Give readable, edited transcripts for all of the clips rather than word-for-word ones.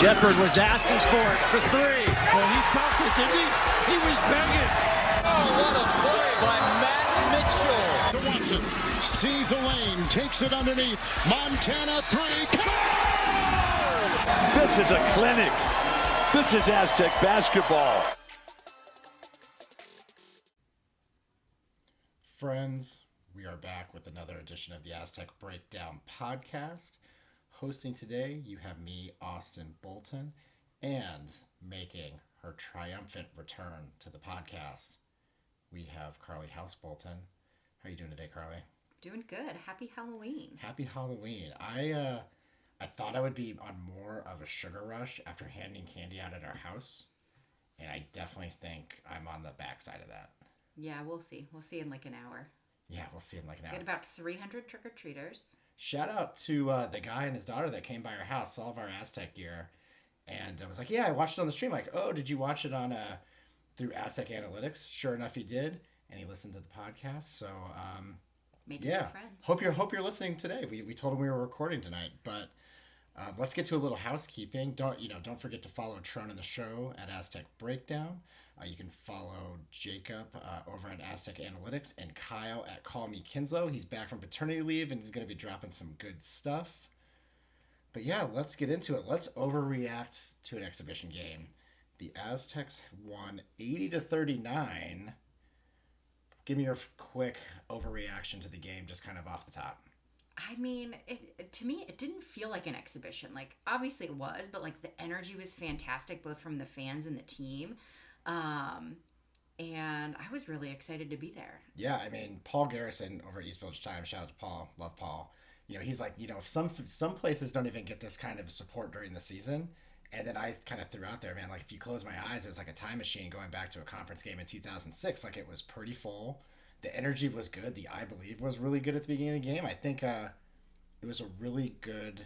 Shepard was asking for it for three. Well, he felt it, didn't he? He was begging. Oh, what a play by Matt Mitchell. To Watson, sees a lane, takes it underneath. Montana three. This is a clinic. This is Aztec basketball. Friends, we are back with another edition of the Aztec Breakdown podcast. Hosting today, you have me, Austin Bolton, and making her triumphant return to the podcast, we have Carly House Bolton. How are you doing today, Carly? Doing good. Happy Halloween. Happy Halloween. I thought I would be on more of a sugar rush after handing candy out at our house, and I definitely think I'm on the backside of that. Yeah, we'll see. We'll see in like an hour. Yeah, we'll see in like an hour. We had about 300 trick-or-treaters. Shout out to the guy and his daughter that came by our house, saw all of our Aztec gear, and I was like, yeah, I watched it on the stream. Like, oh, did you watch it on through Aztec Analytics? Sure enough, he did, and he listened to the podcast. So, Making new friends. Hope you're listening today. We told him we were recording tonight, but let's get to a little housekeeping. Don't forget to follow Tron and the show at Aztec Breakdown. You can follow Jacob over at Aztec Analytics and Kyle at Call Me Kinslow. He's back from paternity leave and he's going to be dropping some good stuff. But yeah, let's get into it. Let's overreact to an exhibition game. The Aztecs won 80-39. Give me your quick overreaction to the game, just kind of off the top. I mean, to me, it didn't feel like an exhibition. Like, obviously it was, but like the energy was fantastic, both from the fans and the team. And I was really excited to be there. Yeah, I mean, Paul Garrison over at East Village Times, shout out to Paul, love Paul. He's like, some places don't even get this kind of support during the season. And then I kind of threw out there, man, like if you close my eyes, it was like a time machine going back to a conference game in 2006. Like it was pretty full. The energy was good. The I Believe was really good at the beginning of the game. I think it was a really good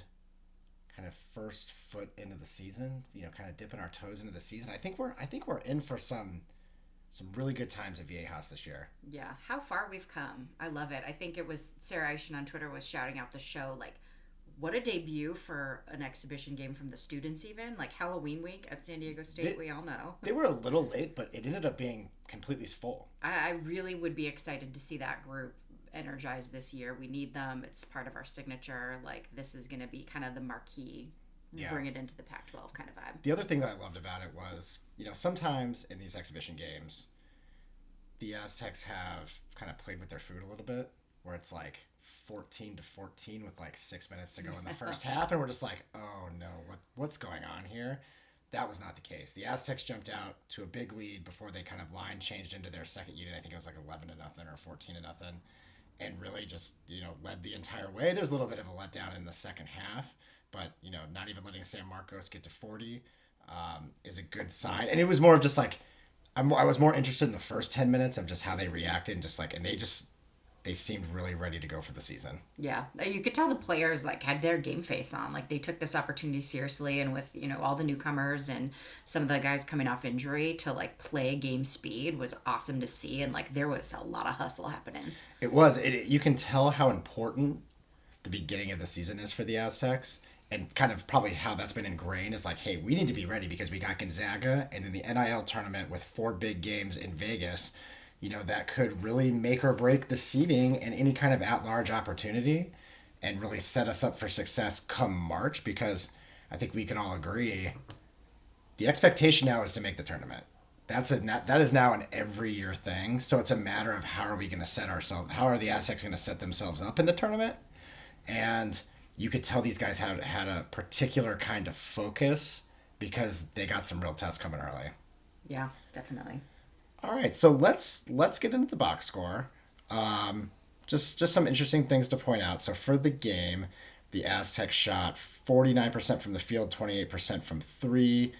kind of first foot into the season, kind of dipping our toes into the season. I think we're in for some really good times at Viejas this year. Yeah, how far we've come. I love it. I think it was Sarah Eishen on Twitter was shouting out the show, like, what a debut for an exhibition game from the students even. Like Halloween week at San Diego State, we all know. They were a little late, but it ended up being completely full. I really would be excited to see that group energized this year. We need them. It's part of our signature. Like, this is going to be kind of the marquee, bring it into the Pac-12 kind of vibe. The other thing that I loved about it was, sometimes in these exhibition games, the Aztecs have kind of played with their food a little bit, where it's like 14-14 with like 6 minutes to go in the first half, and we're just like, oh no, what's going on here? That was not the case. The Aztecs jumped out to a big lead before they kind of line changed into their second unit. I think it was like 11-0 or 14-0, and really just led the entire way. There's a little bit of a letdown in the second half, but not even letting San Marcos get to 40 is a good sign. And it was more of just like I was more interested in the first 10 minutes of just how they reacted, and just like, and they seemed really ready to go for the season. Yeah, you could tell the players like had their game face on. Like they took this opportunity seriously, and with all the newcomers and some of the guys coming off injury to like play game speed was awesome to see. And like there was a lot of hustle happening. It was. You can tell how important the beginning of the season is for the Aztecs, and kind of probably how that's been ingrained is like, hey, we need to be ready because we got Gonzaga and then the NIL tournament with 4 big games in Vegas. That could really make or break the seeding and any kind of at-large opportunity and really set us up for success come March, because I think we can all agree the expectation now is to make the tournament. That is now an every year thing. So it's a matter of how are the Aztecs going to set themselves up in the tournament? And you could tell these guys had a particular kind of focus because they got some real tests coming early. Yeah, definitely. All right, so let's get into the box score. Just some interesting things to point out. So for the game, the Aztecs shot 49% from the field, 28% from 3,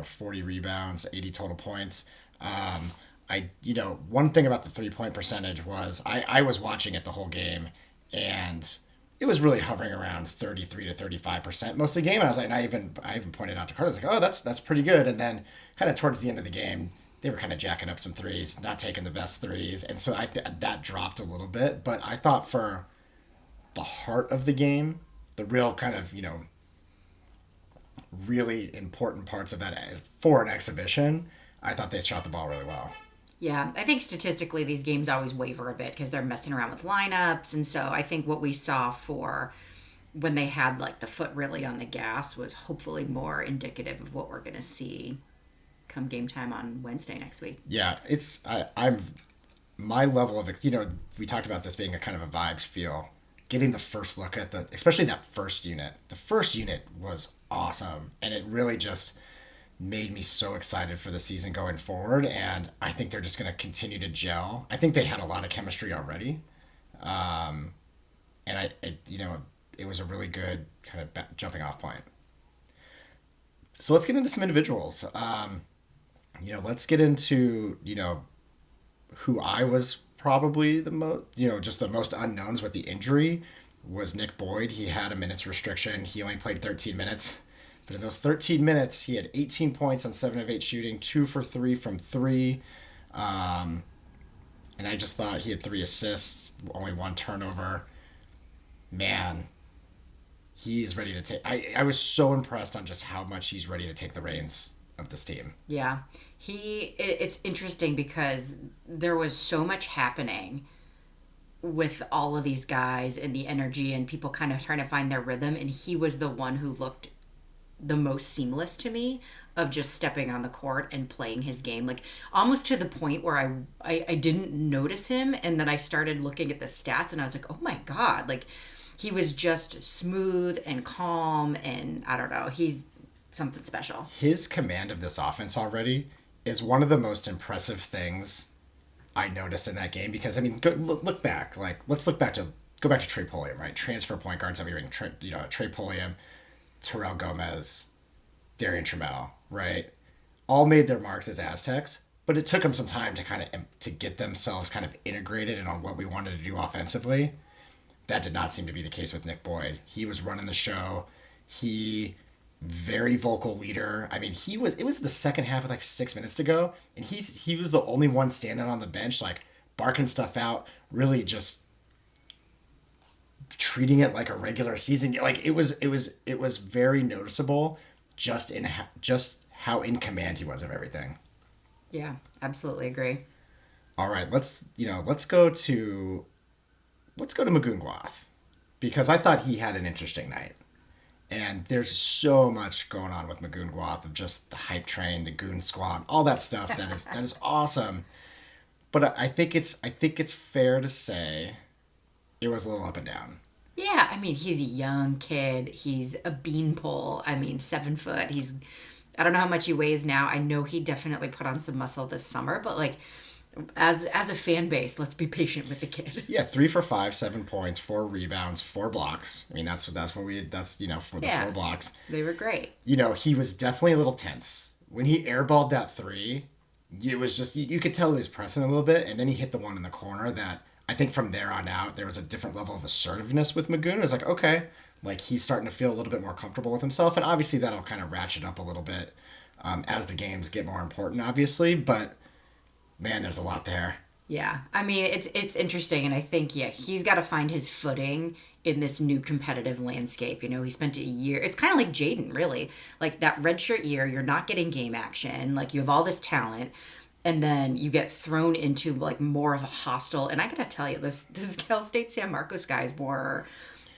40 rebounds, 80 total points. One thing about the 3-point percentage was I was watching it the whole game, and it was really hovering around 33 to 35% most of the game. And I was like, I even pointed out to Carter, I was like, oh, that's pretty good. And then kind of towards the end of the game, they were kind of jacking up some threes, not taking the best threes. And so that dropped a little bit. But I thought for the heart of the game, the real kind of, really important parts of that for an exhibition. I thought they shot the ball really well. Yeah, I think statistically these games always waver a bit because they're messing around with lineups. And so I think what we saw for when they had like the foot really on the gas was hopefully more indicative of what we're going to see come game time on Wednesday next week. Yeah, I'm my level of, we talked about this being a kind of a vibes feel. Getting the first look at especially that first unit. The first unit was awesome, and it really just made me so excited for the season going forward, and I think they're just going to continue to gel. I think they had a lot of chemistry already, and it was a really good kind of jumping off point. So let's get into some individuals. Let's get into, who I was probably the most, just the most unknowns with the injury was Nick Boyd. He had a minutes restriction. He only played 13 minutes. But in those 13 minutes, he had 18 points on 7 of 8 shooting, 2 for 3 from 3. And I just thought he had 3 assists, only 1 turnover. Man, he's ready to take... I was so impressed on just how much he's ready to take the reins of this team. Yeah. It's interesting because there was so much happening with all of these guys and the energy and people kind of trying to find their rhythm, and he was the one who looked the most seamless to me of just stepping on the court and playing his game, like almost to the point where I didn't notice him, and then I started looking at the stats and I was like, oh my god, like he was just smooth and calm, and I don't know, he's something special. His command of this offense already is one of the most impressive things I noticed in that game, because I mean, look back, like go back to Trey Pulliam, right? Transfer point guards that we ring, Trey Pulliam, Terrell Gomez, Darian Trammell, right? All made their marks as Aztecs, but it took them some time to get themselves kind of integrated and on what we wanted to do offensively. That did not seem to be the case with Nick Boyd. He was running the show. Very vocal leader. I mean, it was the second half with like 6 minutes to go, and he was the only one standing on the bench, like barking stuff out, really just treating it like a regular season. Like it was very noticeable just how in command he was of everything. Yeah, absolutely agree. All right, let's go to Magungwath, because I thought he had an interesting night. And there's so much going on with Magungwath of just the hype train, the goon squad, all that stuff that is awesome. But I think it's fair to say it was a little up and down. Yeah, I mean, he's a young kid. He's a beanpole. I mean, 7 foot. I don't know how much he weighs now. I know he definitely put on some muscle this summer, but like, as a fan base, let's be patient with the kid. Yeah, 3 for 5, 7 points, 4 rebounds, 4 blocks. I mean, that's for the 4 blocks. They were great. He was definitely a little tense. When he airballed that 3, it was just, you could tell he was pressing a little bit, and then he hit the one in the corner that I think from there on out, there was a different level of assertiveness with Magoon. It was like, okay, like he's starting to feel a little bit more comfortable with himself, and obviously that'll kind of ratchet up a little bit as the games get more important, obviously, but man, there's a lot there. Yeah. I mean, it's interesting, and I think, he's got to find his footing in this new competitive landscape. He spent a year. It's kind of like Jaden, really. Like that redshirt year, you're not getting game action. Like you have all this talent, and then you get thrown into like more of a hostile. And I gotta tell you, those Cal State San Marcos guys were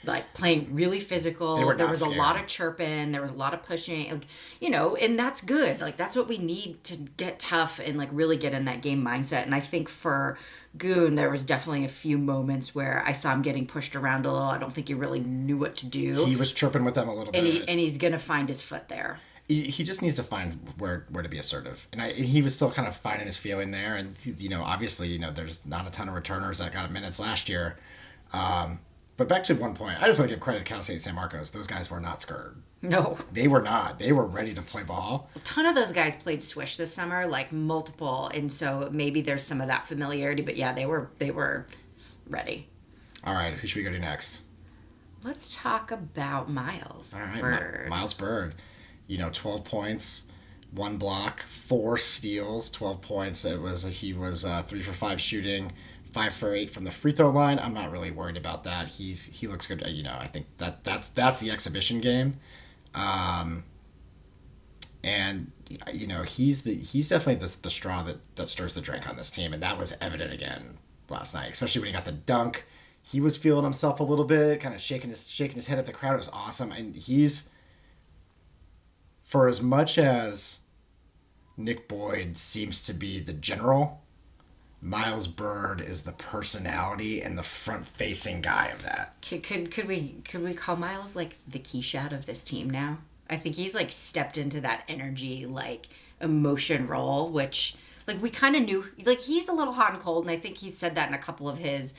like playing really physical. There was a lot of chirping. There was a lot of pushing, and that's good. Like that's what we need to get tough and like really get in that game mindset. And I think for Goon, there was definitely a few moments where I saw him getting pushed around a little. I don't think he really knew what to do. He was chirping with them a little bit. And he's gonna find his foot there. He just needs to find where to be assertive. And he was still kind of finding his feeling there. And, obviously, there's not a ton of returners that got minutes last year. But back to one point, I just want to give credit to Cal State San Marcos. Those guys were not scared. No. They were not. They were ready to play ball. A ton of those guys played Swish this summer, like multiple. And so maybe there's some of that familiarity. But yeah, they were ready. All right, who should we go to next? Let's talk about Miles Bird. Miles Bird. 12 points, 1 block, 4 steals, 12 points. He was 3 for 5 shooting, 5 for 8 from the free throw line. I'm not really worried about that. He looks good. I think that's the exhibition game. And he's definitely the straw that stirs the drink on this team, and that was evident again last night, especially when he got the dunk. He was feeling himself a little bit, kind of shaking his head at the crowd. It was awesome, and he's, for as much as Nick Boyd seems to be the general, Miles Bird is the personality and the front-facing guy of that. Could we call Miles like the Keyshawn of this team now? I think he's like stepped into that energy, like emotion role, which like we kind of knew, like he's a little hot and cold. And I think he's said that in a couple of his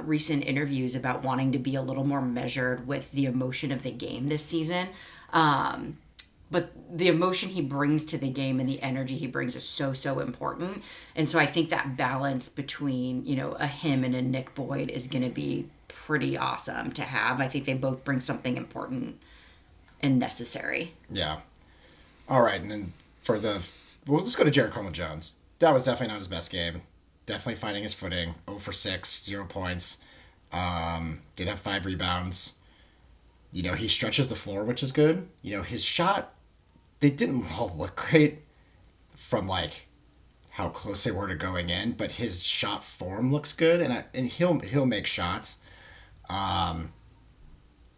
recent interviews about wanting to be a little more measured with the emotion of the game this season. But the emotion he brings to the game and the energy he brings is so important. And so I think that balance between, a him and a Nick Boyd is going to be pretty awesome to have. I think they both bring something important and necessary. Yeah. All right, and then we'll just go to Jared Coleman-Jones. That was definitely not his best game. Definitely finding his footing. 0 for 6, 0 points. Did have 5 rebounds. He stretches the floor, which is good. His shot, they didn't all look great from like how close they were to going in, but his shot form looks good, and he'll make shots.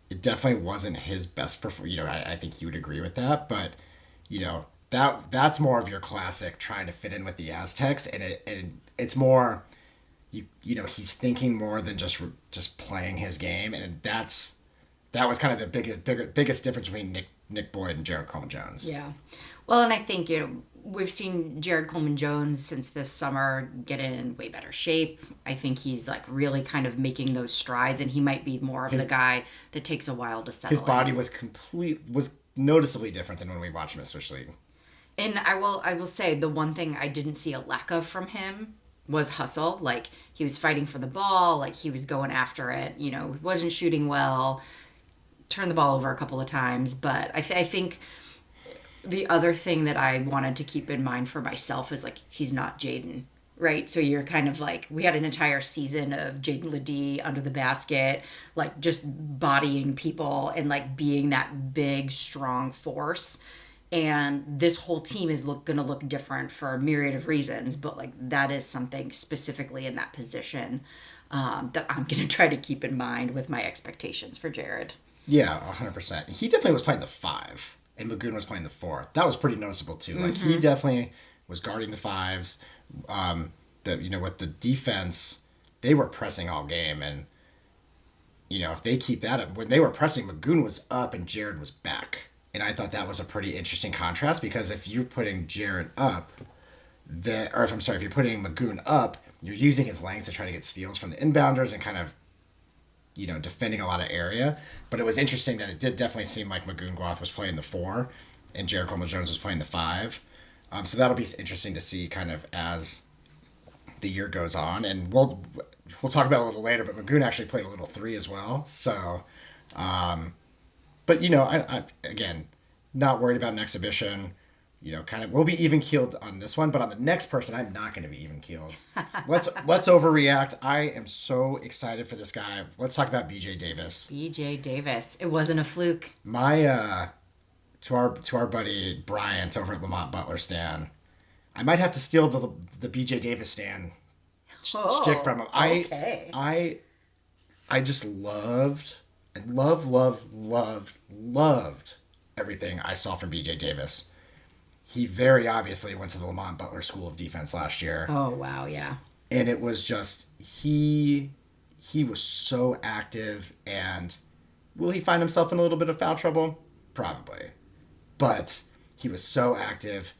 It definitely wasn't his best performance. I think you would agree with that, but that's more of your classic trying to fit in with the Aztecs, and it's more he's thinking more than just playing his game, and that was kind of the biggest difference between Nick Boyd and Jared Coleman-Jones. Yeah, well, and I think we've seen Jared Coleman-Jones since this summer get in way better shape. I think he's like really kind of making those strides, and he might be more of the guy that takes a while to settle. His body was noticeably different than when we watched him in Swiss League. And I will say the one thing I didn't see a lack of from him was hustle. Like he was fighting for the ball, like he was going after it. He wasn't shooting well, turned the ball over a couple of times, but I think. The other thing that I wanted to keep in mind for myself is like he's not Jaden, right? So you're kind of like, we had an entire season of Jaden Ledee under the basket, like just bodying people and like being that big, strong force. And this whole team is going to look different for a myriad of reasons, but like that is something specifically in that position that I'm going to try to keep in mind with my expectations for Jared. Yeah, 100%. He definitely was playing the 5. And Magoon was playing the 4. That was pretty noticeable too. Like he definitely was guarding the 5s. With the defense, they were pressing all game, and if they keep that up, when they were pressing, Magoon was up and Jared was back, and I thought that was a pretty interesting contrast, because if you're putting Jared up, if you're putting Magoon up, you're using his length to try to get steals from the inbounders and kind of defending a lot of area. But it was interesting that it did definitely seem like Magoon Guath was playing the 4 and Jared Coleman-Jones was playing the 5. So that'll be interesting to see kind of as the year goes on. And we'll talk about it a little later, but Magoon actually played a little 3 as well. So, but I again, not worried about an exhibition. We'll be even keeled on this one, but on the next person, I'm not going to be even keeled. Let's overreact. I am so excited for this guy. Let's talk about BJ Davis. BJ Davis. It wasn't a fluke. My to our buddy Bryant over at Lamont Butler stan, I might have to steal the BJ Davis stan stick from him. Okay. I just loved everything I saw from BJ Davis. He very obviously went to the Lamont Butler School of Defense last year. Oh, wow, yeah. And it was just, he was so active, and will he find himself in a little bit of foul trouble? Probably. But he was so active.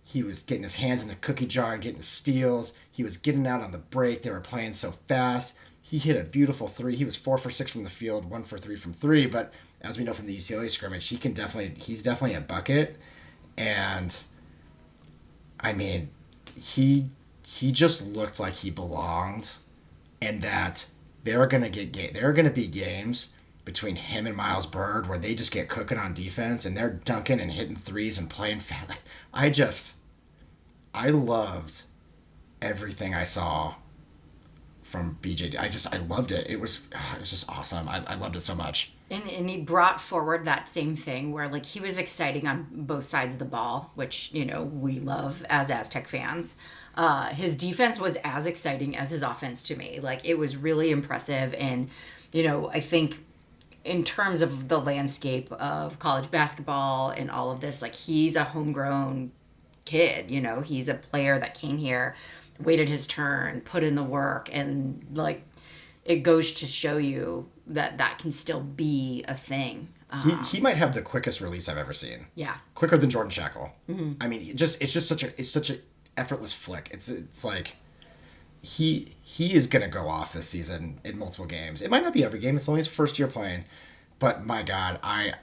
He was getting his hands in the cookie jar and getting steals. He was getting out on the break. They were playing so fast. He hit a beautiful 3. He was 4 for 6 from the field, 1 for 3 from 3. But as we know from the UCLA scrimmage, he's definitely a bucket. And I mean, he just looked like he belonged, and that there are going to be games between him and Miles Bird where they just get cooking on defense and they're dunking and hitting 3s and playing fat. I loved everything I saw from BJ. I loved it. It was just awesome. I loved it so much. And he brought forward that same thing where like he was exciting on both sides of the ball, which, you know, we love as Aztec fans. His defense was as exciting as his offense to me. Like it was really impressive. And, you know, I think in terms of the landscape of college basketball and all of this, like he's a homegrown kid, you know, he's a player that came here, waited his turn, put in the work, and like it goes to show you that that can still be a thing. He might have the quickest release I've ever seen. Yeah, quicker than Jordan Shackle. Mm-hmm. I mean, it's just such a effortless flick. It's like he is gonna go off this season in multiple games. It might not be every game. It's only his first year playing, but my God, I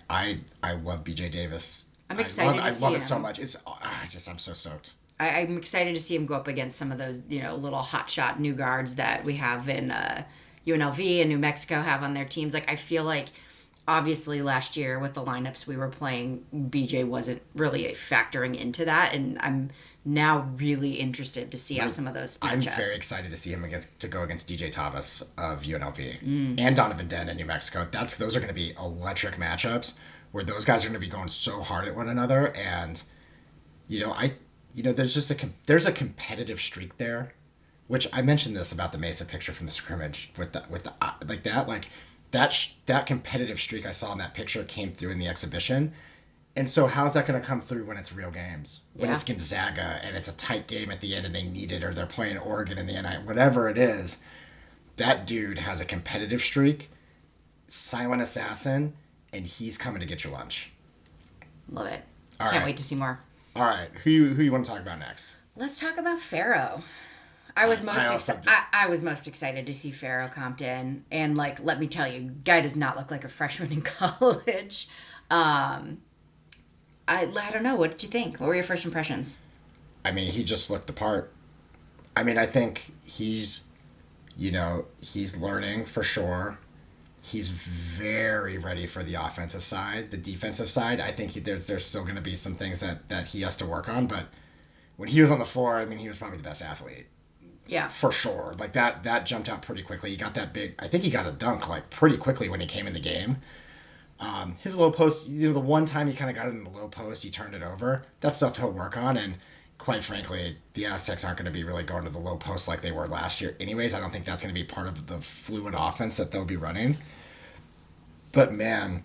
love BJ Davis. I'm excited. I love it so much. I'm so stoked. I'm excited to see him go up against some of those, you know, little hotshot new guards that we have in UNLV and New Mexico have on their teams. Like, I feel like, obviously, last year with the lineups we were playing, BJ wasn't really factoring into that, and I'm now really interested to see how some of those match up. I'm very excited to see him go against DJ Thomas of UNLV and Donovan Dent in New Mexico. Those are going to be electric matchups where those guys are going to be going so hard at one another, and there's a competitive streak there, which I mentioned this about the Mesa picture from the scrimmage with that competitive streak I saw in that picture came through in the exhibition. And so how's that going to come through when it's real games? When it's Gonzaga and it's a tight game at the end and they need it, or they're playing Oregon in the NIT, whatever it is, that dude has a competitive streak, silent assassin, and he's coming to get your lunch. Love it. Can't wait to see more. All right, who you want to talk about next? Let's talk about Pharaoh. I was most excited to see Pharaoh Compton, and like, let me tell you, guy does not look like a freshman in college. I don't know. What did you think? What were your first impressions? I mean, he just looked the part. I mean, I think he's learning for sure. He's very ready for the offensive side. The defensive side, I think there's still going to be some things that he has to work on. But when he was on the floor, I mean, he was probably the best athlete. Yeah. For sure. Like, that jumped out pretty quickly. He got that big... I think he got a dunk, like, pretty quickly when he came in the game. His low post, the one time he kind of got it in the low post, he turned it over. That stuff he'll work on, and quite frankly, the Aztecs aren't going to be really going to the low post like they were last year anyways. I don't think that's going to be part of the fluid offense that they'll be running. But, man,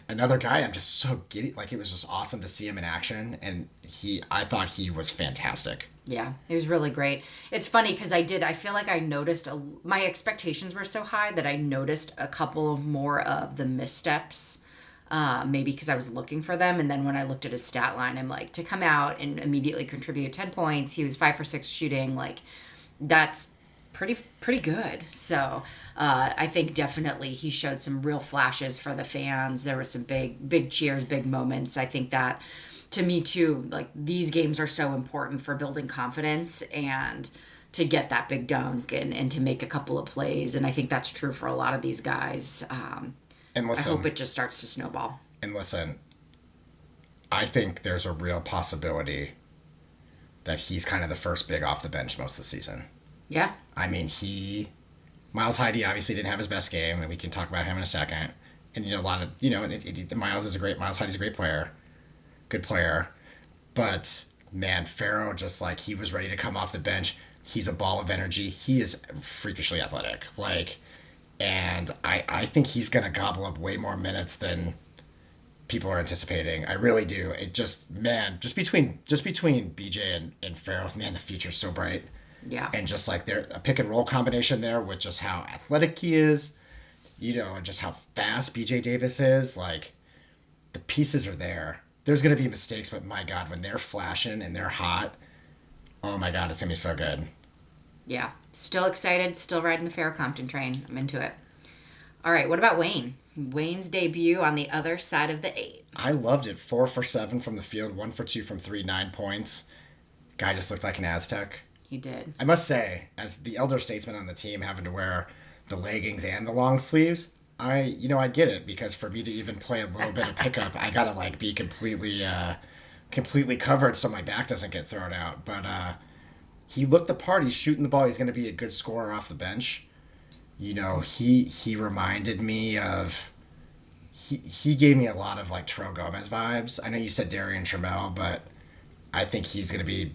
another guy, I'm just so giddy. Like, it was just awesome to see him in action, and I thought he was fantastic. Yeah, it was really great. It's funny because I feel like I noticed, my expectations were so high that I noticed a couple of more of the missteps, maybe because I was looking for them. And then when I looked at his stat line, I'm like, to come out and immediately contribute 10 points, he was 5 for 6 shooting, like, that's pretty good. So I think definitely he showed some real flashes for the fans. There were some big cheers, big moments. I think that, to me too, like, these games are so important for building confidence and to get that big dunk and to make a couple of plays. And I think that's true for a lot of these guys. And listen, I hope it just starts to snowball. And listen, I think there's a real possibility that he's kind of the first big off the bench most of the season. Yeah. I mean, Miles Heide obviously didn't have his best game, and we can talk about him in a second. And, Miles Heide's a great player. Good player. But, man, Pharaoh, just like, he was ready to come off the bench. He's a ball of energy. He is freakishly athletic. And I think he's going to gobble up way more minutes than people are anticipating. I really do. It just between BJ and Pharaoh, man, the future's so bright. Yeah. And just like a pick and roll combination there with just how athletic he is, and just how fast BJ Davis is, like, the pieces are there. There's going to be mistakes, but my God, when they're flashing and they're hot, oh my God, it's going to be so good. Yeah. Still excited, still riding the Pharaoh Compton train. I'm into it. All right, what about Wayne? Wayne's debut on the other side of the 8. I loved it. 4 for 7 from the field, 1 for 2 from 3, 9 points. Guy just looked like an Aztec. He did. I must say, as the elder statesman on the team, having to wear the leggings and the long sleeves, I get it, because for me to even play a little bit of pickup, I gotta be completely covered so my back doesn't get thrown out. But he looked the part. He's shooting the ball. He's going to be a good scorer off the bench. You know, he reminded me of. He gave me a lot of like Terrell Gomez vibes. I know you said Darian Trammell, but I think he's going to be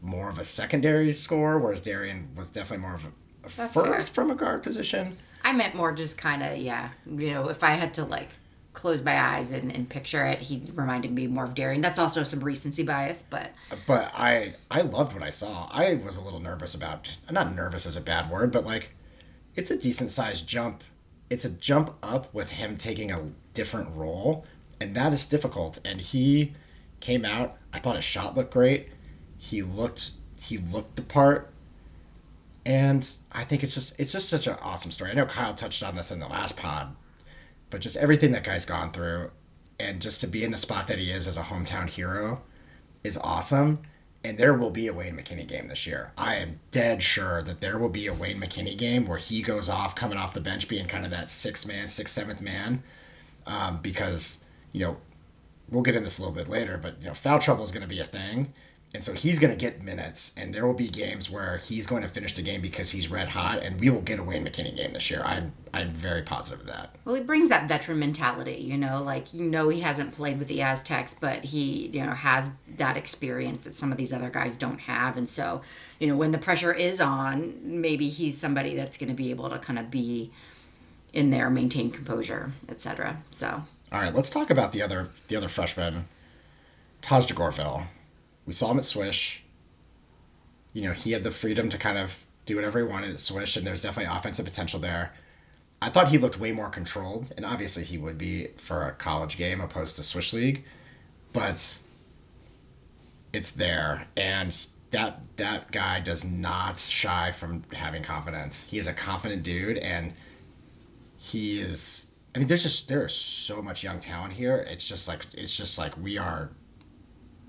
more of a secondary scorer, whereas Darian was definitely more of a That's first fair. from a guard position. I meant more just kind of, yeah. You know, if I had to like close my eyes and picture it, he reminded me more of Darian. That's also some recency bias, but I loved what I saw. I was a little nervous about, not nervous is a bad word, but like it's a decent sized jump. It's a jump up with him taking a different role, and that is difficult. And he came out. I thought his shot looked great. He looked the part, and I think it's just such an awesome story. I know Kyle touched on this in the last pod, but just everything that guy's gone through, and just to be in the spot that he is as a hometown hero, is awesome. And there will be a Wayne McKinney game this year. I am dead sure that there will be a Wayne McKinney game where he goes off coming off the bench being kind of that sixth, seventh man. Because, you know, we'll get into this a little bit later, but, you know, foul trouble is going to be a thing. And so he's going to get minutes, and there will be games where he's going to finish the game because he's red hot, and we will get a Wayne McKinney game this year. I'm very positive of that. well, he brings that veteran mentality, you know, like, you know, he hasn't played with the Aztecs, but he, you know, has that experience that some of these other guys don't have. And so, you know, when the pressure is on, maybe he's somebody that's going to be able to kind of be in there, maintain composure, etc. So, All right, let's talk about the other freshman, Taj DeGorville. We saw him at Swish. You know, he had the freedom to kind of do whatever he wanted at Swish, and there's definitely offensive potential there. I thought he looked way more controlled, and obviously he would be for a college game opposed to Swish League, but it's there, and that guy does not shy from having confidence. He is a confident dude, and he is. I mean, there is so much young talent here. It's just like we are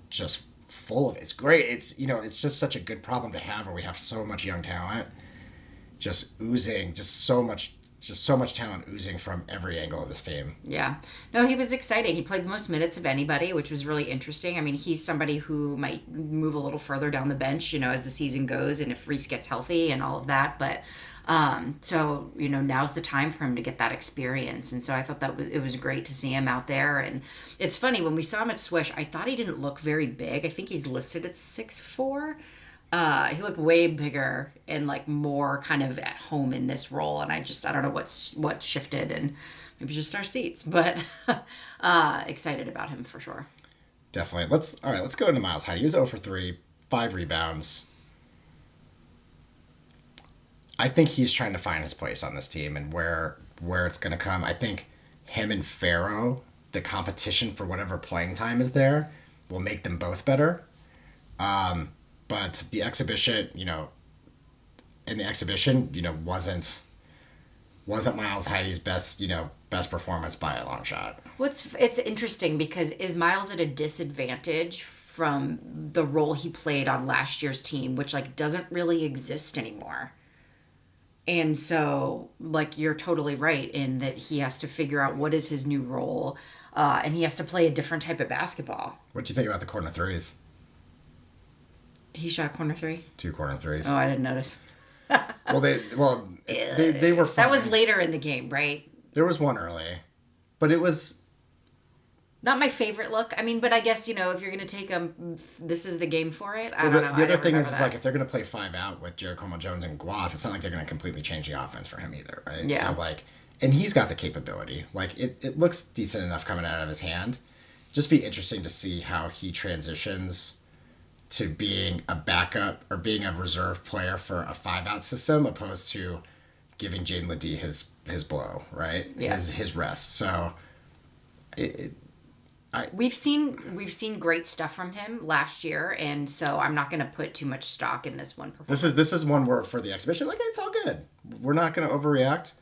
just full of it. It's great. It's, you know, it's just such a good problem to have where we have so much young talent just oozing, just so much talent oozing from every angle of this team. yeah. No, he was exciting. He played the most minutes of anybody, which was really interesting. I mean, he's somebody who might move a little further down the bench, you know, as the season goes and if Reese gets healthy and all of that. But so, you know, now's the time for him to get that experience. And so I thought it was great to see him out there. And it's funny, when we saw him at Swish, I thought he didn't look very big. I think he's listed at 6'4". He looked way bigger and like more kind of at home in this role. And I don't know what shifted, and maybe just our seats, but excited about him for sure. Definitely. Let's go into Miles Heide. He was 0 for 3, 5 rebounds. I think he's trying to find his place on this team and where it's going to come. I think him and Farrow, the competition for whatever playing time is there, will make them both better. But the exhibition, wasn't Miles Heidi's best performance by a long shot. It's interesting because is Miles at a disadvantage from the role he played on last year's team, which like doesn't really exist anymore? And so, like, you're totally right in that he has to figure out what is his new role, and he has to play a different type of basketball. What do you think about the corner threes? He shot corner 3? 2 corner threes. Oh, I didn't notice. They were fine. That was later in the game, right? There was one early, but it was not my favorite look. I mean, but I guess, if you're going to take them, this is the game for it. I don't know. The other thing is like if they're going to play 5 out with Jared Coleman-Jones and Guath, it's not like they're going to completely change the offense for him either, right? Yeah. So and he's got the capability. Like it looks decent enough coming out of his hand. Just be interesting to see how he transitions to being a backup or being a reserve player for a 5-out system opposed to giving Jaden Ledee his blow, right? Yeah. His rest. So we've seen great stuff from him last year, and so I'm not going to put too much stock in this one performance. This is one where for the exhibition, like, it's all good. We're not going to overreact.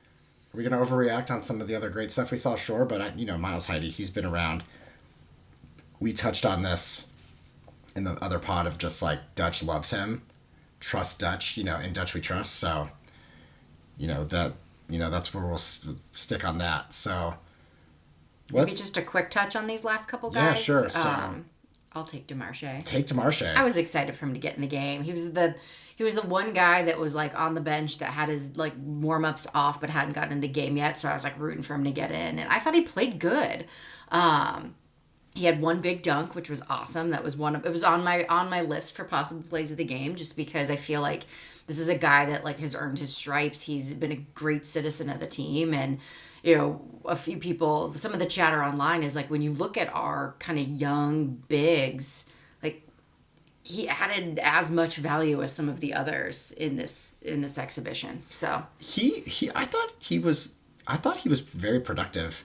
We're going to overreact on some of the other great stuff we saw, sure, but Miles Heide, he's been around. We touched on this in the other pod of just like Dutch loves him, trust Dutch, in Dutch we trust. So, that's where we'll stick on that. So maybe just a quick touch on these last couple guys. Yeah, sure. So, I'll take DeMarche. Take DeMarche. I was excited for him to get in the game. He was the one guy that was like on the bench that had his like warm-ups off but hadn't gotten in the game yet, so I was like rooting for him to get in, and I thought he played good. He had one big dunk, which was awesome. It was on my list for possible plays of the game, just because I feel like this is a guy that like has earned his stripes. He's been a great citizen of the team, and a few people, some of the chatter online is like, when you look at our kind of young bigs, like he added as much value as some of the others in this exhibition. So I thought he was very productive.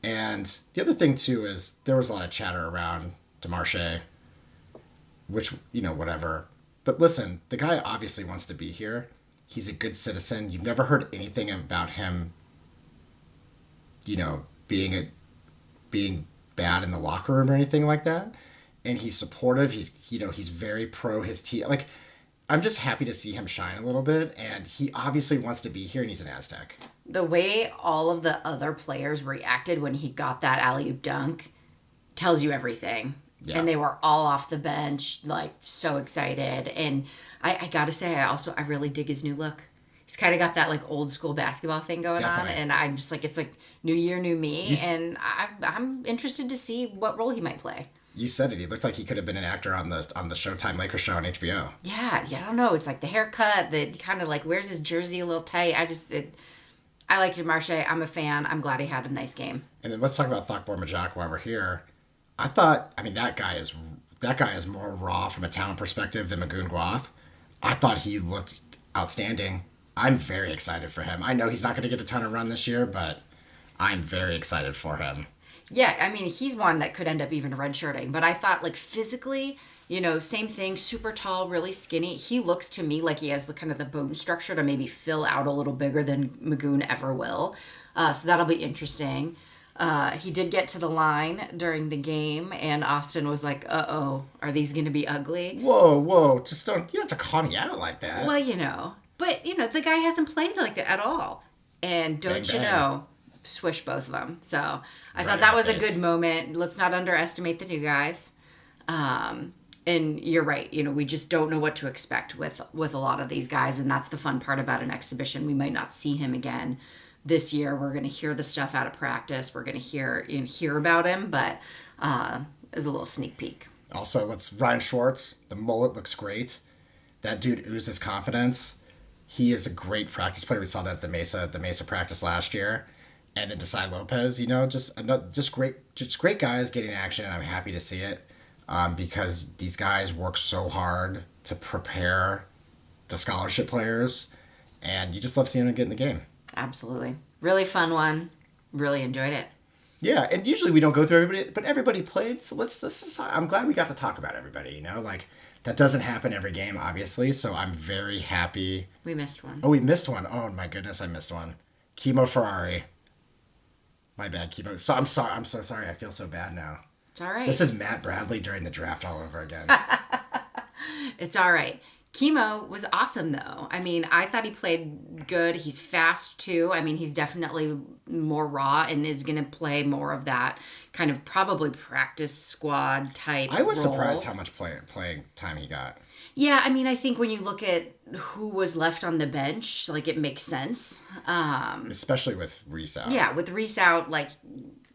And the other thing too is there was a lot of chatter around DeMarche, which, whatever. But listen, the guy obviously wants to be here. He's a good citizen. You've never heard anything about him, being bad in the locker room or anything like that. And he's supportive. He's very pro his team. Like, I'm just happy to see him shine a little bit. And he obviously wants to be here, and he's an Aztec. The way all of the other players reacted when he got that alley-oop dunk tells you everything. Yeah. And they were all off the bench, like, so excited. And I gotta say, I really dig his new look. He's kind of got that like old school basketball thing going Definitely. On, and I'm just like, it's like new year, new me, and I'm interested to see what role he might play. You said it. He looked like he could have been an actor on the Showtime Lakers show on HBO. Yeah, I don't know. It's like the haircut, the kind of like wears his jersey a little tight. I like DeMarche. I'm a fan. I'm glad he had a nice game. And then let's talk about Thakbor Majak while we're here. That guy is more raw from a talent perspective than Magoon Guath. I thought he looked outstanding. I'm very excited for him. I know he's not going to get a ton of run this year, but I'm very excited for him. Yeah, he's one that could end up even redshirting. But I thought, like, physically, same thing, super tall, really skinny. He looks to me like he has the kind of the bone structure to maybe fill out a little bigger than Magoon ever will. So that'll be interesting. He did get to the line during the game, and Austin was like, uh-oh, are these going to be ugly? Whoa, just you don't have to call me out like that. Well, but, the guy hasn't played like that at all. And don't bang, you know, swish both of them. So I thought that was a good moment. Let's not underestimate the new guys. And you're right. We just don't know what to expect with a lot of these guys. And that's the fun part about an exhibition. We might not see him again this year. We're going to hear the stuff out of practice. We're going to hear about him. But as a little sneak peek. Also, Ryan Schwartz. The mullet looks great. That dude oozes confidence. He is a great practice player. We saw that at the Mesa practice last year. And then Desai Lopez, just great guys getting action. I'm happy to see it because these guys work so hard to prepare the scholarship players, and you just love seeing them get in the game. Absolutely. Really fun one. Really enjoyed it. Yeah, and usually we don't go through everybody, but everybody played, so I'm glad we got to talk about everybody, that doesn't happen every game, obviously, so I'm very happy. We missed one. Oh, we missed one. Oh, my goodness, I missed one. Kimo Ferrari. My bad, Kimo. So I'm sorry. I'm so sorry. I feel so bad now. It's all right. This is Matt Bradley during the draft all over again. It's all right. Kimo was awesome, though. I thought he played good. He's fast, too. He's definitely more raw and is going to play more of that kind of probably practice squad type I was role. Surprised how much playing time he got. Yeah, I think when you look at who was left on the bench, like, it makes sense. Especially with Reese out. Yeah, with Reese out, like,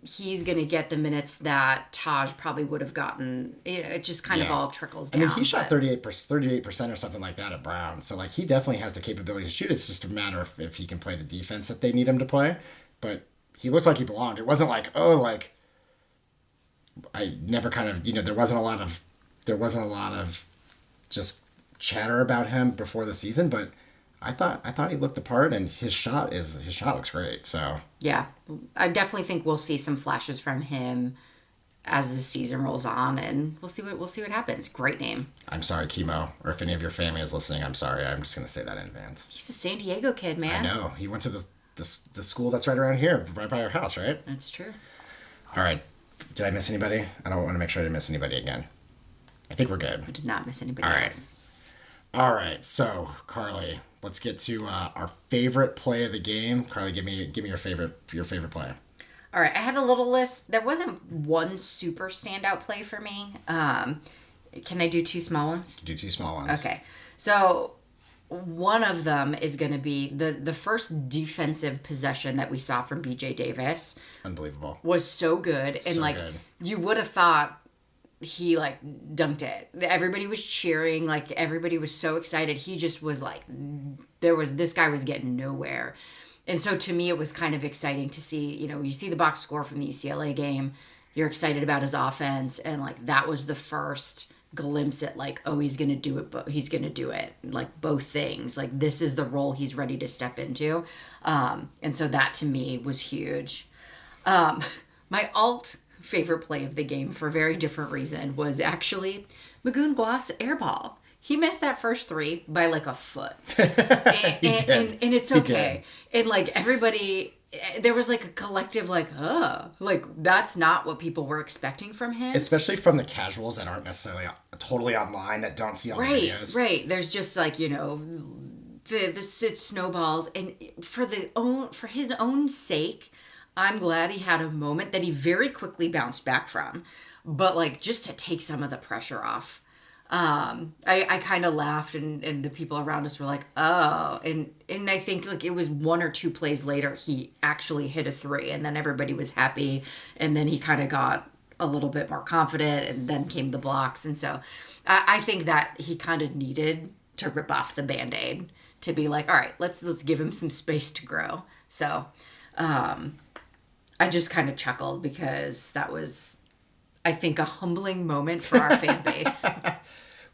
he's going to get the minutes that Taj probably would have gotten. It just kind of all trickles down. He shot 38% or something like that at Brown. So, like, he definitely has the capability to shoot. It's just a matter of if he can play the defense that they need him to play. But he looks like he belonged. It wasn't like, I never kind of, there wasn't a lot of just chatter about him before the season, but I thought he looked the part, and his shot looks great. So yeah, I definitely think we'll see some flashes from him as the season rolls on, and we'll see what happens. Great name. I'm sorry, Kimo, or if any of your family is listening, I'm sorry. I'm just gonna say that in advance. He's a San Diego kid, man. I know. He went to the school that's right around here, right by our house, right? That's true. All right. Did I miss anybody? I don't want to make sure I didn't miss anybody again. I think we're good. We did not miss anybody else. All right. So, Carly, let's get to our favorite play of the game. Carly, give me your favorite play. All right, I had a little list. There wasn't one super standout play for me. Can I do two small ones? Do two small ones. Okay. So one of them is going to be the first defensive possession that we saw from BJ Davis. Unbelievable. Was so good. And, So like, good. you would have thought he, like, dunked it. Everybody was cheering. Like, everybody was so excited. He just was, like, this guy was getting nowhere. And so, to me, it was kind of exciting to see, you see the box score from the UCLA game. You're excited about his offense. And, like, that was the first glimpse at, like, oh, he's going to do it, but he's going to do it. Like, both things. Like, this is the role he's ready to step into. And so that, to me, was huge. My alt favorite play of the game, for a very different reason, was actually Magoon Gloss's air ball. He missed that first three by like a foot. And it's okay. And like everybody, there was like a collective like, like that's not what people were expecting from him. Especially from the casuals that aren't necessarily totally online, that don't see all the videos. Right. There's just like, the snowballs. And for his own sake, I'm glad he had a moment that he very quickly bounced back from. But like just to take some of the pressure off. I kind of laughed and the people around us were like, oh, and I think like it was one or two plays later, he actually hit a three and then everybody was happy. And then he kind of got a little bit more confident and then came the blocks. And so I think that he kind of needed to rip off the Band-Aid to be like, all right, let's give him some space to grow. So, I just kind of chuckled because that was, I think, a humbling moment for our fan base.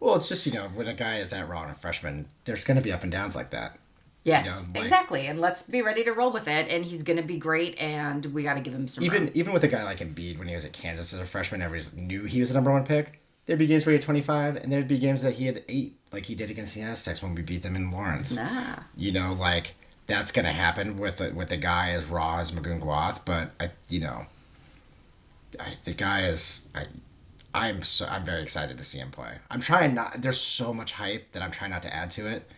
Well, it's just, when a guy is that raw and a freshman, there's going to be up and downs like that. Yes, exactly. And let's be ready to roll with it. And he's going to be great, and we got to give him some room. Even with a guy like Embiid, when he was at Kansas as a freshman, everybody knew he was the number one pick. There'd be games where he had 25, and there'd be games that he had 8, like he did against the Aztecs when we beat them in Lawrence. That's going to happen with a guy as raw as Magoon Gwath, but the guy is I'm very excited to see him play. I'm trying not. There's so much hype that I'm trying not to add to it,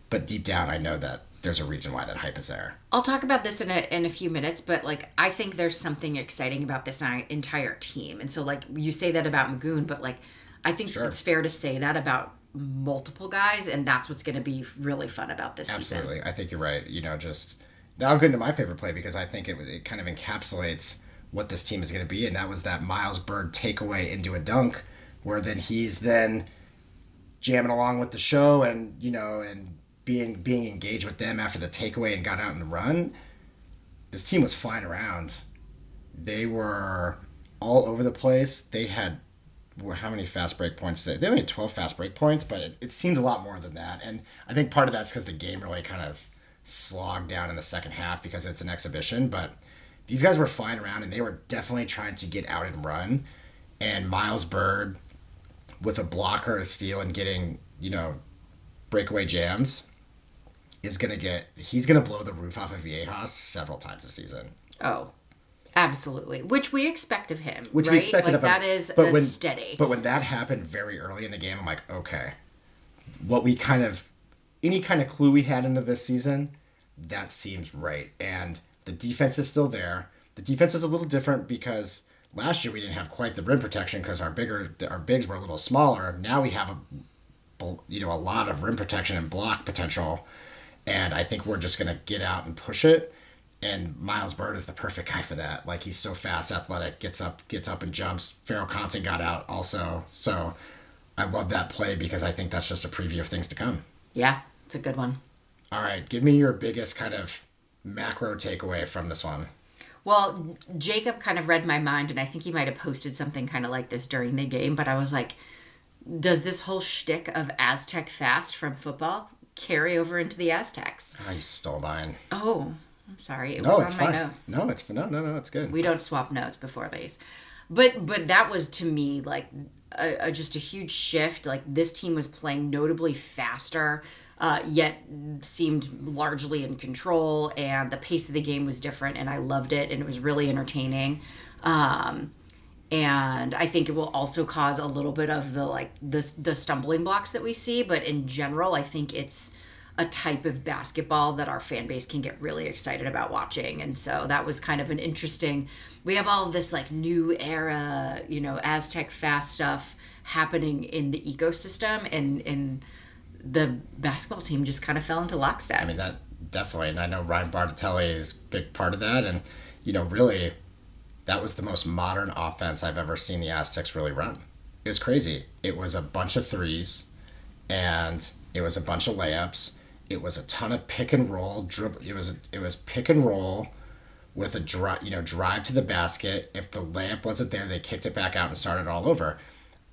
but deep down I know that there's a reason why that hype is there. I'll talk about this in a few minutes, but like I think there's something exciting about this entire team, and so like you say that about Magoon, but like I think it's fair to say that about multiple guys, and that's what's going to be really fun about this season. Absolutely, I think you're right. Just now I'll get into my favorite play because I think it kind of encapsulates what this team is going to be, and that was that Miles Bird takeaway into a dunk, where then he's jamming along with the show and and being engaged with them after the takeaway and got out in the run. This team was flying around. They were all over the place. They had how many fast break points? They only had 12 fast break points, but it seemed a lot more than that. And I think part of that's because the game really kind of slogged down in the second half because it's an exhibition, but these guys were flying around, and they were definitely trying to get out and run. And Miles Bird, with a blocker, a steal, and getting, breakaway jams, he's going to blow the roof off of Viejas several times this season. Oh, absolutely. Which we expect of him, Which right? we expected of him. That is steady. But when that happened very early in the game, I'm like, okay. Any kind of clue we had into this season, that seems right. And the defense is still there. The defense is a little different because last year we didn't have quite the rim protection because our bigs were a little smaller. Now we have a lot of rim protection and block potential, and I think we're just gonna get out and push it. And Miles Bird is the perfect guy for that. Like, he's so fast, athletic, gets up and jumps. Farrell Compton got out also, so I love that play because I think that's just a preview of things to come. Yeah, it's a good one. All right, give me your biggest kind of macro takeaway from this one. Well, Jacob kind of read my mind, and I think he might have posted something kind of like this during the game, but I was like, does this whole shtick of Aztec fast from football carry over into the Aztecs? Oh, you stole mine. Oh, I'm sorry. It was on my notes. No, it's good. We don't swap notes before these. But that was, to me, like just a huge shift. Like, this team was playing notably faster, yet seemed largely in control, and the pace of the game was different, and I loved it, and it was really entertaining. And I think it will also cause a little bit of the stumbling blocks that we see, but in general, I think it's a type of basketball that our fan base can get really excited about watching. And so that was kind of an interesting, we have all of this like new era, Aztec fast stuff happening in the ecosystem, and the basketball team just kind of fell into lockstep. I mean, that definitely, and I know Ryan Bartatelli is a big part of that, and really that was the most modern offense I've ever seen the Aztecs really run. It was crazy. It was a bunch of threes, and it was a bunch of layups. It was a ton of pick and roll dribble. It was pick and roll with a drive to the basket. If the layup wasn't there, they kicked it back out and started all over.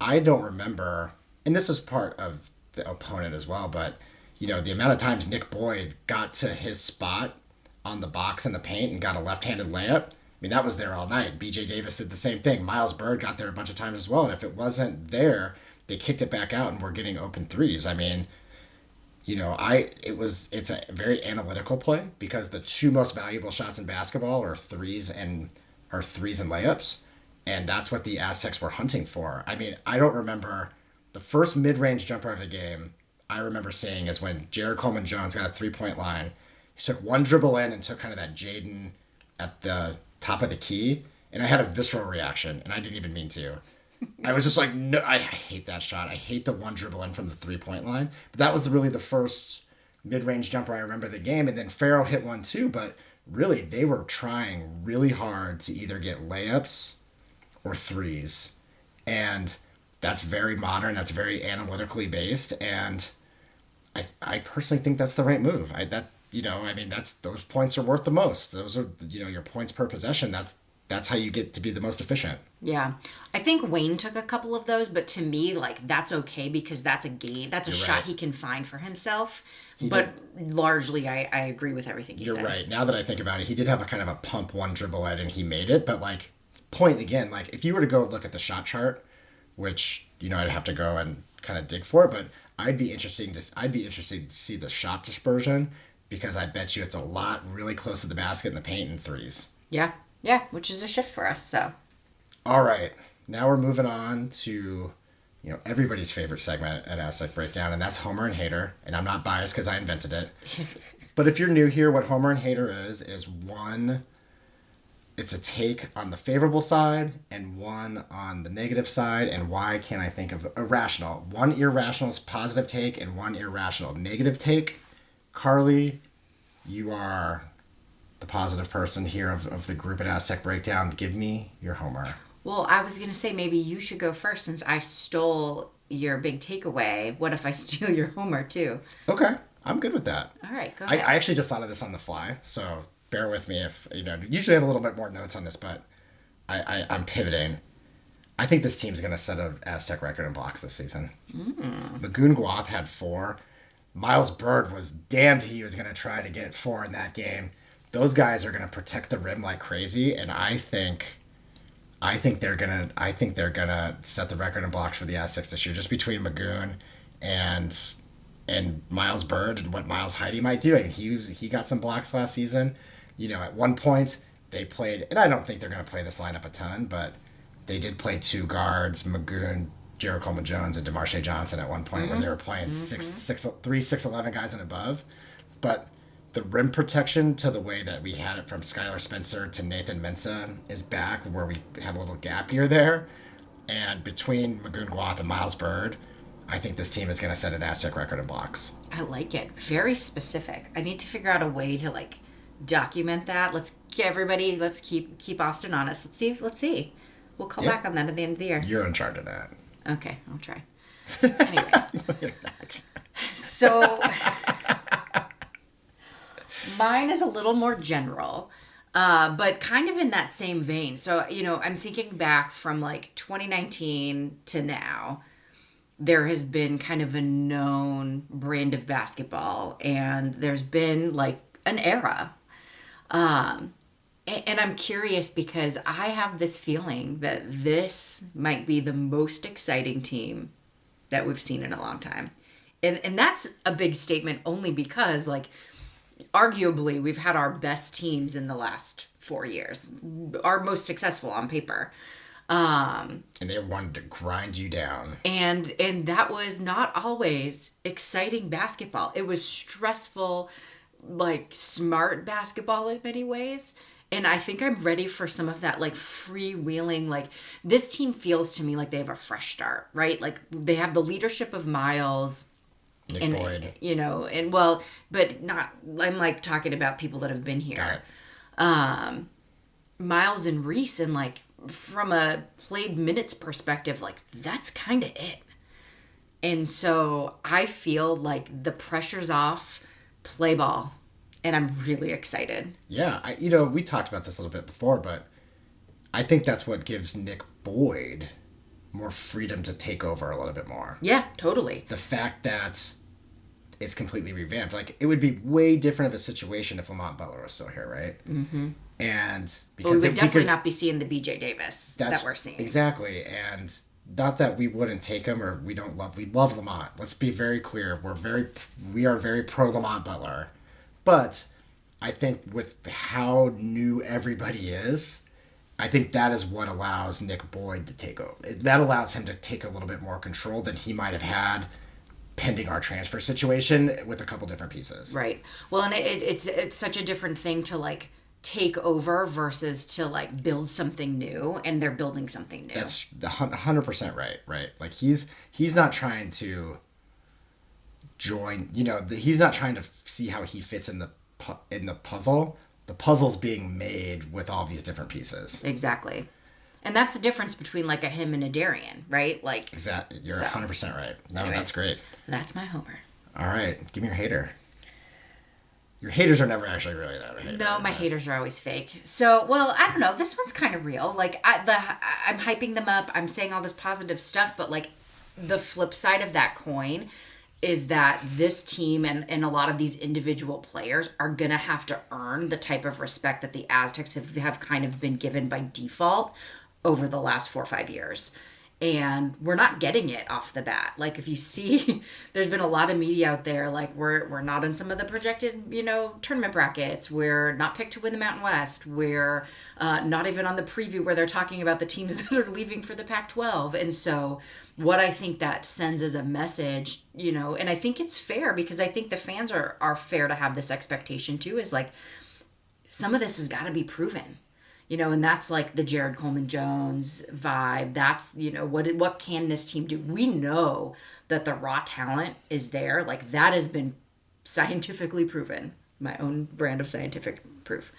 I don't remember, and this was part of the opponent as well, but the amount of times Nick Boyd got to his spot on the box in the paint and got a left-handed layup, I mean, that was there all night. BJ Davis did the same thing. Miles Bird got there a bunch of times as well, and if it wasn't there, they kicked it back out and were getting open threes. I mean, it's a very analytical play, because the two most valuable shots in basketball are threes and layups, and that's what the Aztecs were hunting for. I mean, I don't remember the first mid-range jumper of the game I remember seeing is when Jared Coleman-Jones got a three-point line. He took one dribble in and took kind of that Jaden at the top of the key, and I had a visceral reaction, and I didn't even mean to. I was just like, no, I hate that shot. I hate the one dribble in from the three-point line. But that was really the first mid-range jumper I remember the game, and then Farrell hit one too, but really they were trying really hard to either get layups or threes, and that's very modern, that's very analytically based, and I personally think that's the right move. That's those points are worth the most. Those are your points per possession. That's how you get to be the most efficient. Yeah. I think Wayne took a couple of those, but to me, like, that's okay because that's a game. That's a shot right. He can find for himself. Largely, I agree with everything you said. You're right. Now that I think about it, he did have a kind of a pump one dribble at and he made it. But, point again, if you were to go look at the shot chart, which, I'd have to go and kind of dig for it, but I'd be interested to see the shot dispersion, because I bet you it's a lot really close to the basket in the paint and threes. Yeah. Yeah, which is a shift for us, so. All right. Now we're moving on to, everybody's favorite segment at Aztec Breakdown, and that's Homer and Hater. And I'm not biased because I invented it. But if you're new here, what Homer and Hater is one, it's a take on the favorable side and one on the negative side. And why can't I think of the irrational? One irrational is positive take and one irrational negative take. Carly, you are the positive person here of the group at Aztec Breakdown. Give me your Homer. Well, I was going to say maybe you should go first since I stole your big takeaway. What if I steal your Homer too? Okay, I'm good with that. All right, go ahead. I actually just thought of this on the fly, so bear with me if, usually I have a little bit more notes on this, but I'm pivoting. I think this team's going to set an Aztec record in blocks this season. Magoon Guath had 4. Miles Bird was damned he was going to try to get 4 in that game. Those guys are going to protect the rim like crazy, and I think they're gonna set the record in blocks for the Aztecs this year, just between Magoon and Miles Bird and what Miles Heide might do. I mean, he got some blocks last season. At one point they played, and I don't think they're going to play this lineup a ton, but they did play 2 guards, Magoon, Jared Coleman-Jones, and DeMarshe Johnson at one point, where they were playing 6'11" guys and above, but the rim protection to the way that we had it from Skylar Spencer to Nathan Mensah is back, where we have a little gap here there. And between Magoon Guath and Miles Bird, I think this team is going to set an Aztec record in blocks. I like it. Very specific. I need to figure out a way to document that. Let's keep Austin honest. Let's see. We'll call back on that at the end of the year. You're in charge of that. Okay, I'll try. Anyways. So mine is a little more general, but kind of in that same vein. So, I'm thinking back from 2019 to now, there has been kind of a known brand of basketball, and there's been an era. And I'm curious because I have this feeling that this might be the most exciting team that we've seen in a long time. And that's a big statement only because arguably we've had our best teams in the last 4 years, our most successful on paper. And they wanted to grind you down. And that was not always exciting basketball. It was stressful, like smart basketball in many ways. And I think I'm ready for some of that like freewheeling, like this team feels to me like they have a fresh start, right? Like they have the leadership of Miles. Nick Boyd. And well, but not, I'm like talking about people that have been here. Miles and Reese, and like from a played minutes perspective, like that's kind of it. And so I feel like the pressure's off, play ball, and I'm really excited. Yeah, we talked about this a little bit before, but I think that's what gives Nick Boyd more freedom to take over a little bit more. Yeah, totally. The fact that it's completely revamped. Like, it would be way different of a situation if Lamont Butler was still here, right? Mm-hmm. And because we would definitely not be seeing the BJ Davis that we're seeing. Exactly. And not that we wouldn't take him or we love Lamont. Let's be very clear. We are very pro Lamont Butler. But I think with how new everybody is, I think that is what allows Nick Boyd to take over. That allows him to take a little bit more control than he might have had pending our transfer situation with a couple different pieces. Right. Well, and it's such a different thing to like take over versus to like build something new, and they're building something new. That's 100% right. Like he's not trying to join, he's not trying to see how he fits in the puzzle. The puzzle's being made with all these different pieces. Exactly. And that's the difference between like a him and a Darian, right? Like exactly. You're 100% right. No, anyways, that's great. That's my homer. All right, give me your hater. Your haters are never actually really that hater. No, my haters are always fake. So, well, I don't know. This one's kind of real. Like I'm hyping them up. I'm saying all this positive stuff, but like the flip side of that coin is that this team and a lot of these individual players are going to have to earn the type of respect that the Aztecs have kind of been given by default over the last 4 or 5 years. And we're not getting it off the bat. Like if you see, there's been a lot of media out there, like we're not in some of the projected, tournament brackets. We're not picked to win the Mountain West. We're not even on the preview where they're talking about the teams that are leaving for the Pac-12. And so what I think that sends as a message, and I think it's fair because I think the fans are fair to have this expectation too, is like some of this has got to be proven. And that's like the Jared Coleman-Jones vibe. That's, what can this team do? We know that the raw talent is there. Like that has been scientifically proven. My own brand of scientific proof.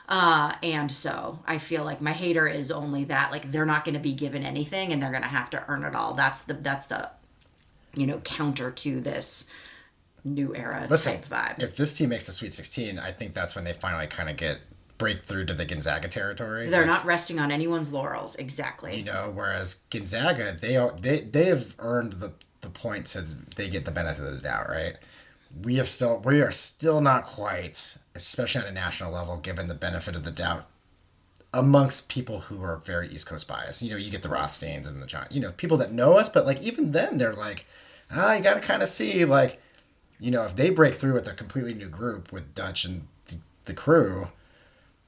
And so I feel like my hater is only that, like they're not going to be given anything and they're going to have to earn it all. That's the counter to this new era type vibe. If this team makes the Sweet 16, I think that's when they finally kind of break through to the Gonzaga territory. They're not resting on anyone's laurels. Exactly. Whereas Gonzaga, they have earned the points as they get the benefit of the doubt, right? We are still not quite, especially on a national level, given the benefit of the doubt amongst people who are very East Coast biased. You get the Rothsteins and the John, people that know us, but like even them, they're like, you got to kind of see, like, if they break through with a completely new group with Dutch and the crew,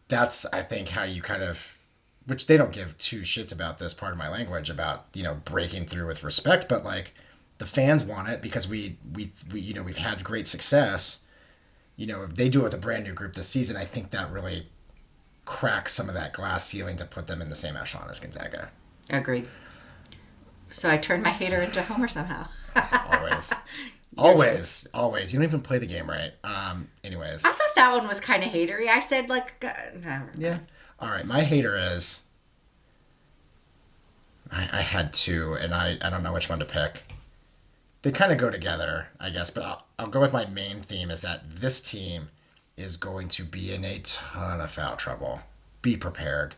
that's, I think, how you kind of, which they don't give two shits about this part of my language about, breaking through with respect, but like the fans want it because we've had great success. If they do it with a brand new group this season, I think that really cracks some of that glass ceiling to put them in the same echelon as Gonzaga. Agreed. So I turned my hater into homer somehow. Always. You don't even play the game right. Anyways. I thought that one was kind of hatery. I said like, yeah. All right. My hater is, I had two and I don't know which one to pick. They kind of go together, I guess, but I'll go with my main theme is that this team is going to be in a ton of foul trouble. Be prepared.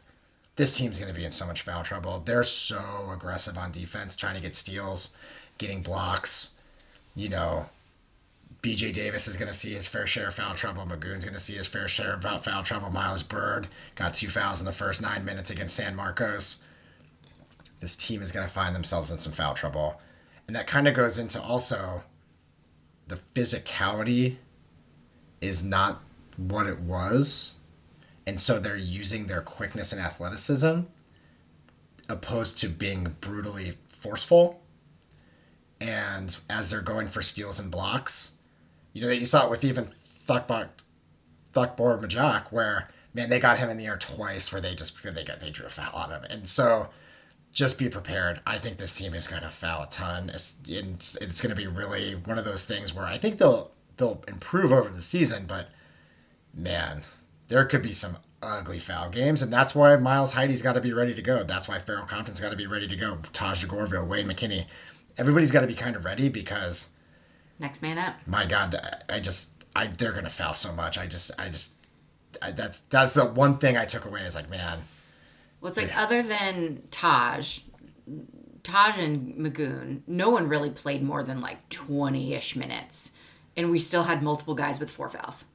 This team's going to be in so much foul trouble. They're so aggressive on defense, trying to get steals, getting blocks. BJ Davis is going to see his fair share of foul trouble. Magoon's going to see his fair share of foul trouble. Miles Bird got 2 fouls in the first 9 minutes against San Marcos. This team is going to find themselves in some foul trouble. And that kind of goes into also the physicality is not what it was. And so they're using their quickness and athleticism opposed to being brutally forceful. And as they're going for steals and blocks, you saw it with even Thakbor Majak, where, man, they got him in the air twice where they drew a foul on him. And so just be prepared. I think this team is going to foul a ton. It's going to be really one of those things where I think they'll improve over the season, but man, there could be some ugly foul games, and that's why Miles Heidi's got to be ready to go. That's why Farrell Compton's got to be ready to go. Taj DeGorville, Wayne McKinney, everybody's got to be kind of ready because next man up. My God, they're gonna foul so much. That's the one thing I took away is like, man. Well, it's like other than Taj and Magoon, no one really played more than like 20-ish minutes, and we still had multiple guys with 4 fouls.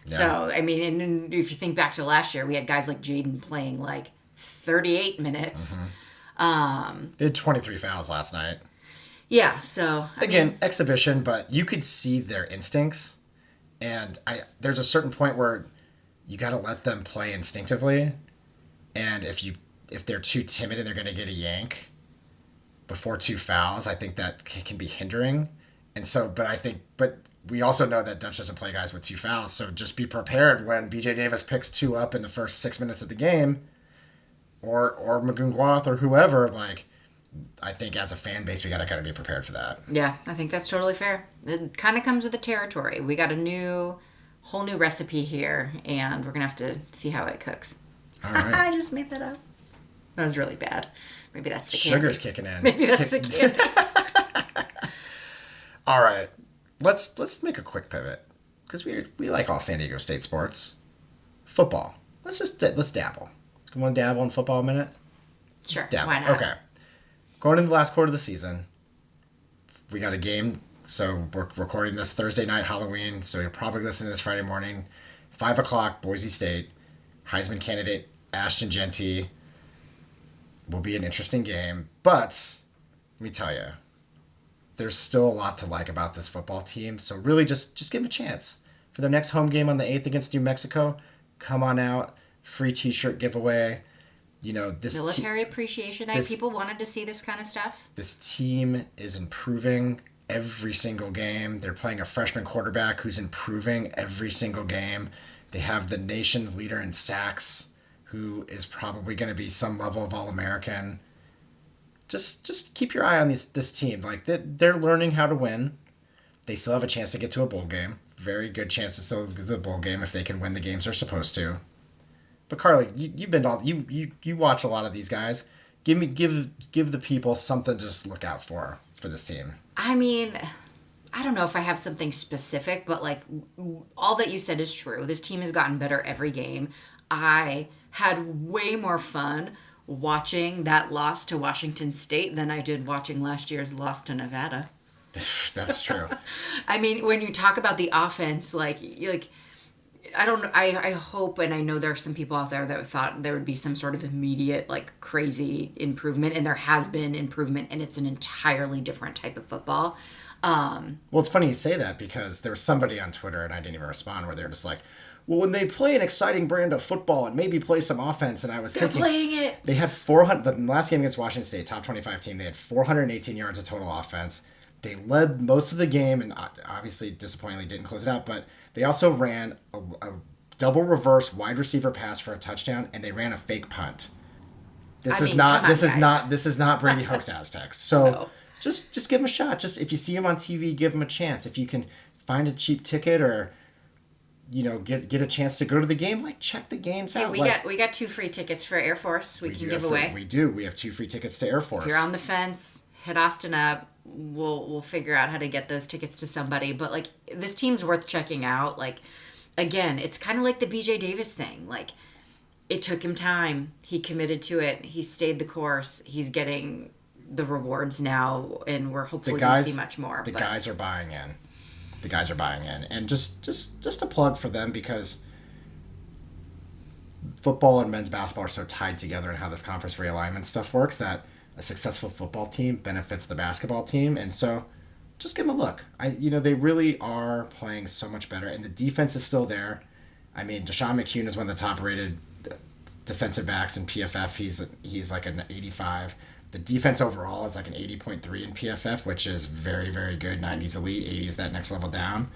Yeah. So, I mean, and if you think back to last year, we had guys like Jaden playing like 38 minutes. Mm-hmm. They had 23 fouls last night. Yeah, so... Again, exhibition, but you could see their instincts. And there's a certain point where you got to let them play instinctively. And if they're too timid and they're going to get a yank before 2 fouls, I think that can be hindering. And so, but we also know that Dutch doesn't play guys with 2 fouls. So just be prepared when BJ Davis picks 2 up in the first 6 minutes of the game, or Magoon or whoever, like... I think as a fan base, we got to kind of be prepared for that. Yeah, I think that's totally fair. It kind of comes with the territory. We got a whole new recipe here, and we're going to have to see how it cooks. All right. I just made that up. That was really bad. Maybe that's the Sugar's kicking in. Maybe that's the candy. All right. Let's make a quick pivot because we like all San Diego State sports. Football. Let's dabble. You want to dabble in football a minute? Sure, Just dabble. why not? Okay. Going into the last quarter of the season, we got a game. So we're recording this Thursday night, Halloween. So you'll probably listen to this Friday morning. 5 o'clock, Boise State. Heisman candidate Ashton Genty. Will be an interesting game. But let me tell you, there's still a lot to like about this football team. So really just give them a chance. For their next home game on the 8th against New Mexico, come on out. Free t-shirt giveaway. This Military Appreciation Night. People wanted to see this kind of stuff. This team is improving every single game. They're playing a freshman quarterback who's improving every single game. They have the nation's leader in sacks, who is probably going to be some level of All-American. Just keep your eye on this team. Like they're learning how to win. They still have a chance to get to a bowl game. Very good chance to still get to the bowl game if they can win the games they're supposed to. But Carly, you've been on. You watch a lot of these guys. Give the people something to just look out for this team. I mean, I don't know if I have something specific, but like all that you said is true. This team has gotten better every game. I had way more fun watching that loss to Washington State than I did watching last year's loss to Nevada. That's true. I mean, when you talk about the offense, like. I hope, and I know there are some people out there that thought there would be some sort of immediate, like, crazy improvement, and there has been improvement, and it's an entirely different type of football. Well, it's funny you say that because there was somebody on Twitter, and I didn't even respond, where they're just like, well, when they play an exciting brand of football and maybe play some offense, and I was thinking... They're playing it! They had 400... The last game against Washington State, top 25 team, they had 418 yards of total offense. They led most of the game, and obviously, disappointingly, didn't close it out, but... They also ran a double reverse wide receiver pass for a touchdown, and they ran a fake punt. This is not Brady Hook's Aztecs. So no. just give them a shot. Just if you see them on TV, give them a chance. If you can find a cheap ticket or get a chance to go to the game, like check the games out. We got 2 free tickets for Air Force. We can give away. We do. We have 2 free tickets to Air Force. If you're on the fence, hit Austin up. We'll figure out how to get those tickets to somebody. But like this team's worth checking out. Like again, it's kind of like the BJ Davis thing. Like it took him time. He committed to it. He stayed the course. He's getting the rewards now, and we're hopefully going to see much more. The guys are buying in. And just a plug for them because football and men's basketball are so tied together in how this conference realignment stuff works that a successful football team benefits the basketball team, and so just give them a look. They really are playing so much better, and the defense is still there. I mean, Deshaun McCune is one of the top-rated defensive backs in PFF, he's like an 85. The defense overall is like an 80.3 in PFF, which is very, very good. 90's elite, 80's that next level down.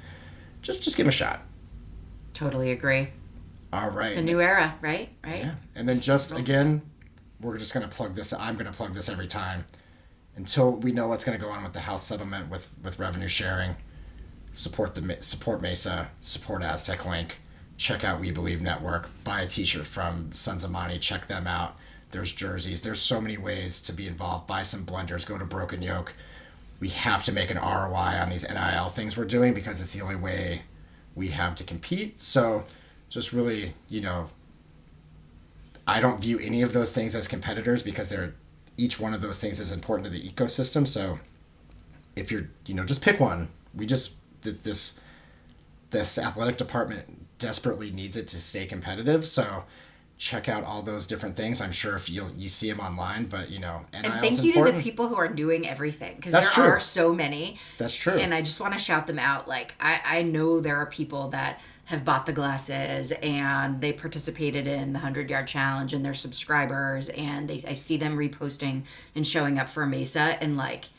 Just give him a shot. Totally agree. All right. It's a new era, right? Yeah. And then just, again, we're just going to plug this. I'm going to plug this every time. Until we know what's going to go on with the House settlement with revenue sharing, support Mesa, support Aztec Link, check out We Believe Network, buy a t-shirt from Sons of Money, check them out. There's jerseys. There's so many ways to be involved. Buy some blenders. Go to Broken Yoke. We have to make an ROI on these NIL things we're doing because it's the only way we have to compete. So just really, I don't view any of those things as competitors because each one of those things is important to the ecosystem. So if you're, just pick one. This athletic department desperately needs it to stay competitive. So check out all those different things. I'm sure if you see them online, but NIL and thank you to the people who are doing everything because there are so many. That's true. And I just want to shout them out. Like I know there are people that have bought the glasses and they participated in the 100-yard challenge and they're subscribers and I see them reposting and showing up for Mesa and like,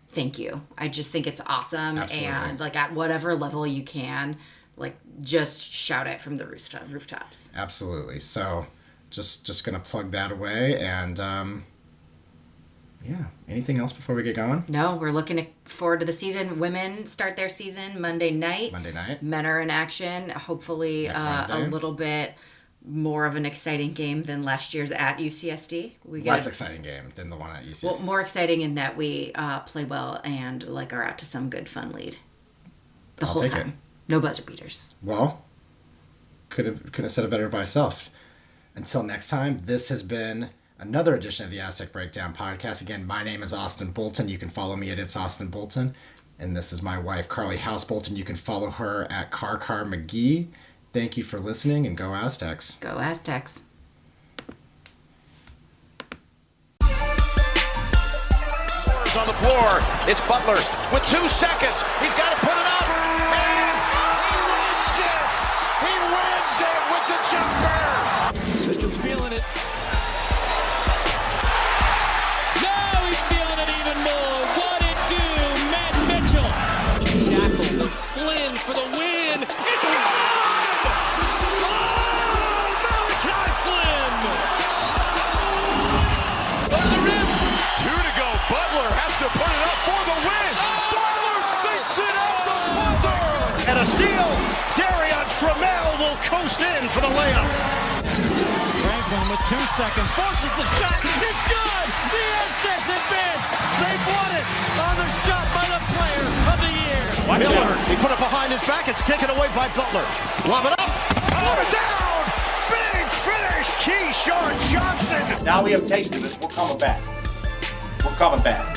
thank you. I just think it's awesome. Absolutely. And like at whatever level you can, like just shout it from the rooftops. Absolutely. So just gonna plug that away and anything else before we get going? No, we're looking forward to the season. Women start their season Monday night. Men are in action. Hopefully a little bit more of an exciting game than last year's at UCSD. Less exciting game than the one at UCSD. Well, more exciting in that we play well and like are out to some good fun lead the whole time. No buzzer beaters. Well, couldn't have said it better myself. Until next time, this has been another edition of the Aztec Breakdown podcast. Again, my name is Austin Bolton. You can follow me at It's Austin Bolton. And this is my wife, Carly House Bolton. You can follow her at Car McGee. Thank you for listening, and go Aztecs. Go Aztecs. On the floor, it's Butler with 2 seconds. He's got to put it up, and he wins it with the jumper. System's feeling it. Now he's feeling it even more. What it do, Matt Mitchell? Shackle with Flynn for the win. It's good! Malachi Flynn! Over the rim. 2 to go. Butler has to put it up for the win. Butler sticks it at the buzzer. And a steal. Darion Trammell will coast in for the layup. Franklin with 2 seconds. Forces the shot. It's good. The Aztecs advance. They've won it on the shot by the player of the year. Miller, he put it behind his back. It's taken away by Butler. Lob it up. Throw it down. Big finish. Keyshawn Johnson. Now we have tasted it. We're coming back. We're coming back.